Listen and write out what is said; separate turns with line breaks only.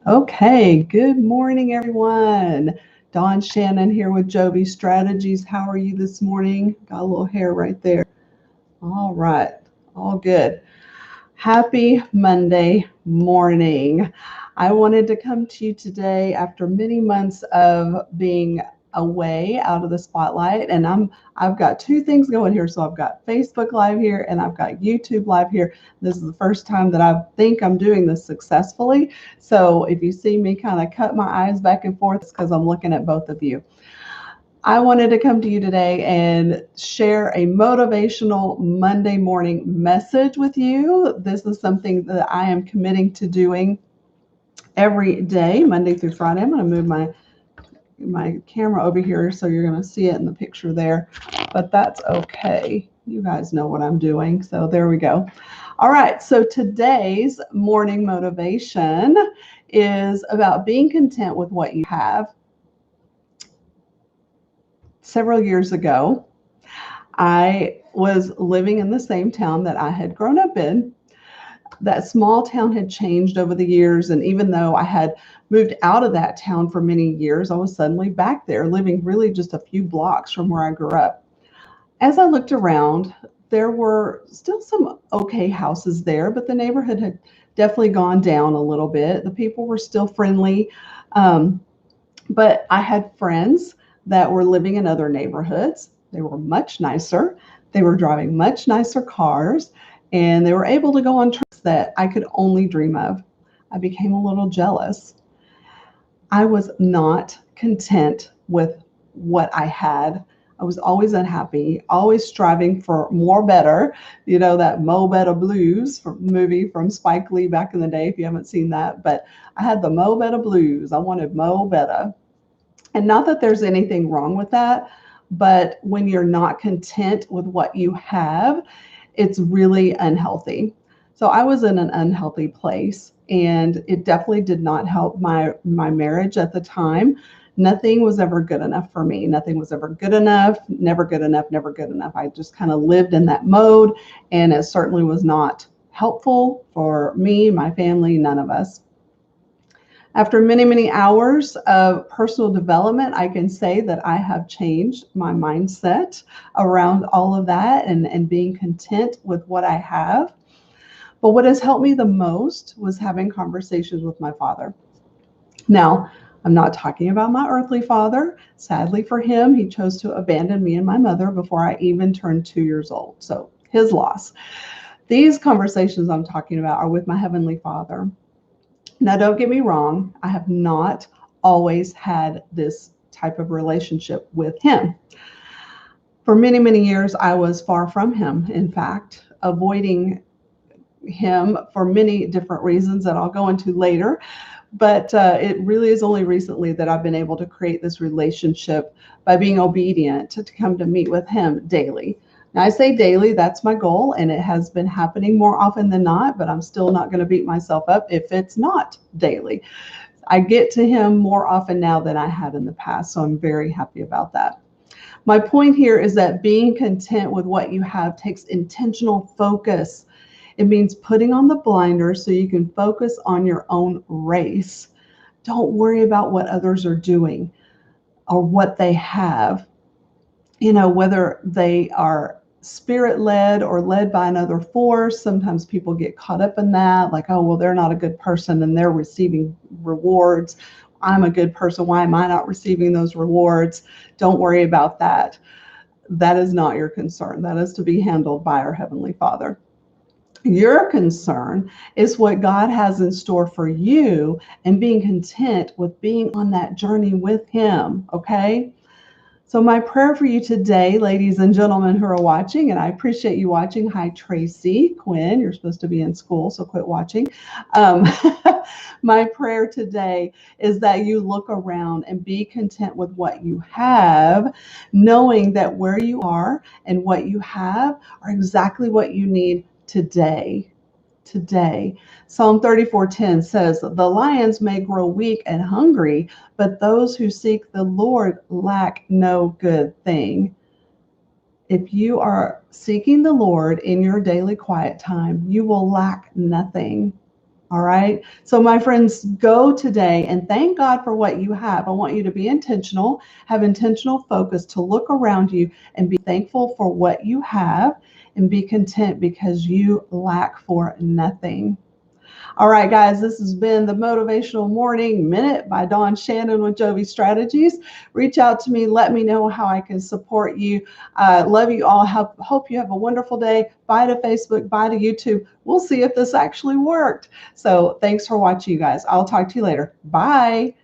Okay, good morning, everyone. Dawn Shannon here with Jovi Strategies. How are you this morning? Got a little hair right there. All right, all good. Happy Monday morning. I wanted to come to you today after many months of being away out of the spotlight, and I've got two things going here. So I've got Facebook Live here and I've got YouTube Live here. This is the first time that I think I'm doing this successfully. So if you see me kind of cut my eyes back and forth, it's because I'm looking at both of you. I wanted to come to you today and share a motivational Monday morning message with you. This is something that I am committing to doing every day, Monday through Friday. I'm going to move my camera over here so you're going to see it in the picture there, but that's okay. You guys know what I'm doing, so there we go. All right, so today's morning motivation is about being content with what you have. Several years ago, I was living in the same town that I had grown up in. That small town had changed over the years, and even though I had moved out of that town for many years, I was suddenly back there, living really just a few blocks from where I grew up. As I looked around, there were still some okay houses there, but the neighborhood had definitely gone down a little bit. The people were still friendly, um, but I had friends that were living in other neighborhoods. They were much nicer. They were driving much nicer cars, and they were able to go on trips that I could only dream of. I became a little jealous. I was not content with what I had. I was always unhappy, always striving for more better. You know, that Mo Better Blues movie from Spike Lee back in the day, if you haven't seen that. But I had the Mo Better Blues. I wanted Mo Better. And not that there's anything wrong with that, but when you're not content with what you have, it's really unhealthy. So I was in an unhealthy place, and it definitely did not help my marriage at the time. Nothing was ever good enough for me. Nothing was ever good enough, never good enough, never good enough. I just kind of lived in that mode, and it certainly was not helpful for me, my family, none of us. After many, many hours of personal development, I can say that I have changed my mindset around all of that and being content with what I have. But what has helped me the most was having conversations with my father. Now, I'm not talking about my earthly father. Sadly for him, he chose to abandon me and my mother before I even turned 2 years old. So his loss. These conversations I'm talking about are with my heavenly father. Now, don't get me wrong, I have not always had this type of relationship with him. For many, many years, I was far from him, in fact, avoiding him for many different reasons that I'll go into later. But it really is only recently that I've been able to create this relationship by being obedient to come to meet with him daily. Now, I say daily, that's my goal, and it has been happening more often than not, but I'm still not going to beat myself up if it's not daily. I get to him more often now than I had in the past, so I'm very happy about that. My point here is that being content with what you have takes intentional focus. It means putting on the blinders so you can focus on your own race. Don't worry about what others are doing or what they have, whether they are spirit led or led by another force. Sometimes people get caught up in that, like, oh, well, they're not a good person and they're receiving rewards. I'm a good person. Why am I not receiving those rewards? Don't worry about that. That is not your concern. That is to be handled by our Heavenly Father. Your concern is what God has in store for you and being content with being on that journey with Him, okay? So my prayer for you today, ladies and gentlemen who are watching, and I appreciate you watching. Hi, Tracy, Quinn, you're supposed to be in school, so quit watching. Um, my prayer today is that you look around and be content with what you have, knowing that where you are and what you have are exactly what you need today. Psalm 34:10 says, "The lions may grow weak and hungry, but those who seek the Lord lack no good thing." If you are seeking the Lord in your daily quiet time, you will lack nothing. All right. So, my friends, go today and thank God for what you have. I want you to be intentional, have intentional focus to look around you and be thankful for what you have and be content because you lack for nothing. All right, guys, this has been the Motivational Morning Minute by Dawn Shannon with Jovi Strategies. Reach out to me. Let me know how I can support you. Love you all. Hope you have a wonderful day. Bye to Facebook, bye to YouTube. We'll see if this actually worked. So thanks for watching, you guys. I'll talk to you later. Bye.